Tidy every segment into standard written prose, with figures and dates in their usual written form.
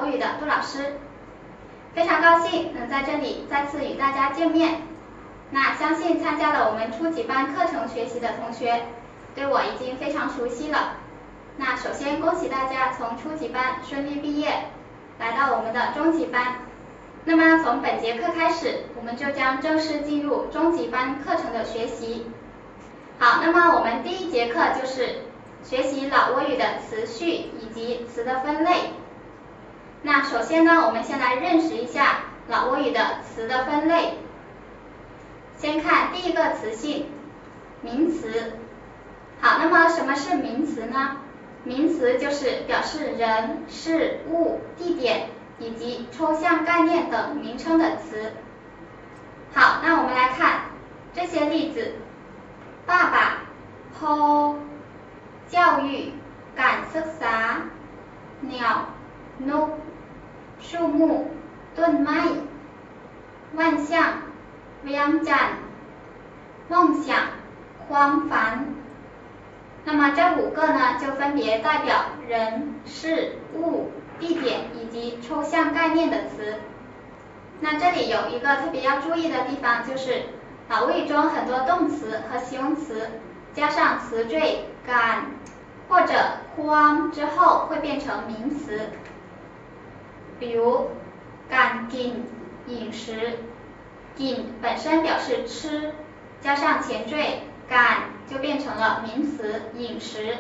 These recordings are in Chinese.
国语的杜老师，非常高兴能在这里再次与大家见面。那相信参加了我们初级班课程学习的同学，对我已经非常熟悉了。那首先恭喜大家从初级班顺利毕业，来到我们的中级班。那么从本节课开始，我们就将正式进入中级班课程的学习。好，那么我们第一节课就是学习老挝语的词序以及词的分类。那首先呢，我们先来认识一下老挝语的词的分类。先看第一个词性，名词。好，那么什么是名词呢？名词就是表示人、事物、地点以及抽象概念等名称的词。好，那我们来看这些例子：爸爸、พ่อ、教育、การศึกษา、鸟、นก、树木、ต้นไม้、万象、เวียงจันทร์、梦想、ความฝัน。那么这5个呢，就分别代表人、事物、地点以及抽象概念的词。那这里有一个特别要注意的地方，就是老挝语中很多动词和形容词加上词缀การ或者ความ之后会变成名词。比如การกิน，饮食，กิน本身表示吃，加上前缀การ就变成了名词饮食。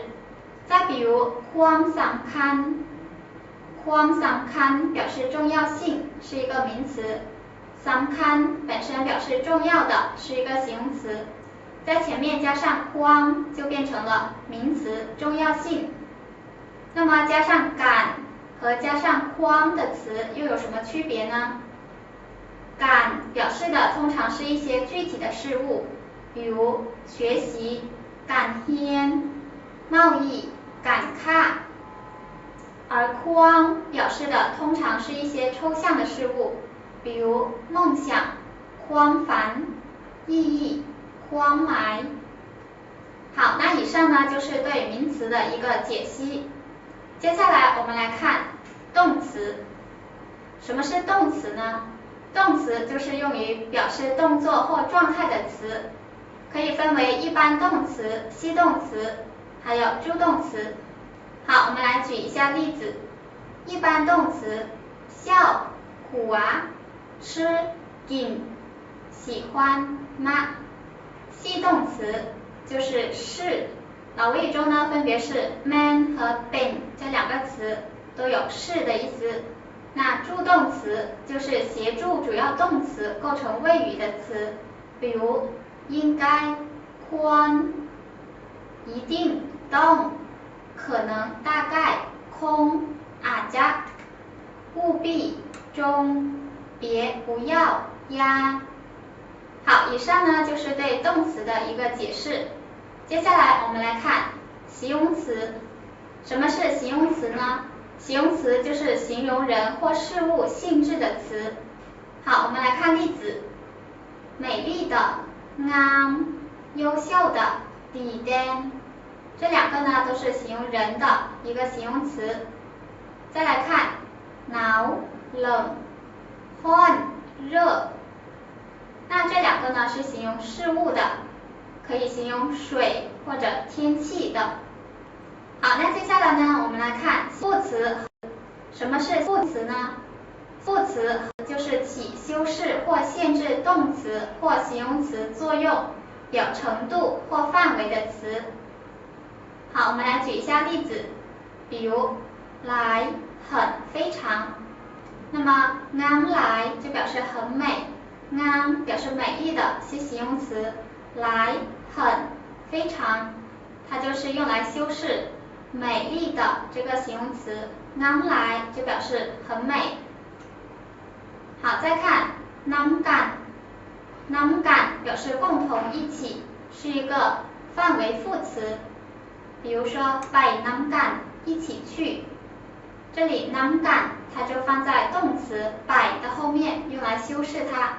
再比如ความสำคัญ，ความสำคัญ表示重要性，是一个名词。สำคัญ本身表示重要的，是一个形容词，在前面加上ความ就变成了名词重要性。那么加上การ和加上ความ的词又有什么区别呢？การ表示的通常是一些具体的事物，比如学习、การเรียน、贸易、การค้า。而ความ表示的通常是一些抽象的事物，比如梦想、ความฝัน、意义、ความหมาย。好，那以上呢就是对名词的一个解析。接下来我们来看动词。什么是动词呢？动词就是用于表示动作或状态的词，可以分为一般动词、系动词，还有助动词。好，我们来举一下例子。一般动词笑、หัว、吃、กิน、喜欢、มาก。系动词就是是，老挝语中呢分别是 man 和 เป็น 这2个词都有是的意思。那助动词就是协助主要动词构成谓语的词，比如应该、ควร、一定、ต้อง、可能、大概、คง、อาจจะ、务必、中、别、不要、อย่า。好，以上呢就是对动词的一个解释。接下来我们来看形容词。什么是形容词呢？形容词就是形容人或事物性质的词。好，我们来看例子：美丽的、งาม、优秀的、ดีเด่น。这2个呢都是形容人的一个形容词。再来看หนาว、冷、ร้อน、热。那这2个呢是形容事物的，可以形容水或者天气的。好，那接下来呢我们来看副词。什么是副词呢？副词就是起修饰或限制动词或形容词作用、表程度或范围的词。好，我们来举一下例子，比如来、很、非常。那么งามหลาย就表示很美，งาม表示美丽的，是形容词，来、很、非常，它就是用来修饰美丽的这个形容词，งามหลาย就表示很美。好，再看น้ำกัน，น้ำกัน表示共同一起，是一个范围副词。比如说ไปน้ำกัน，一起去。这里น้ำกัน它就放在动词ไป的后面，用来修饰它。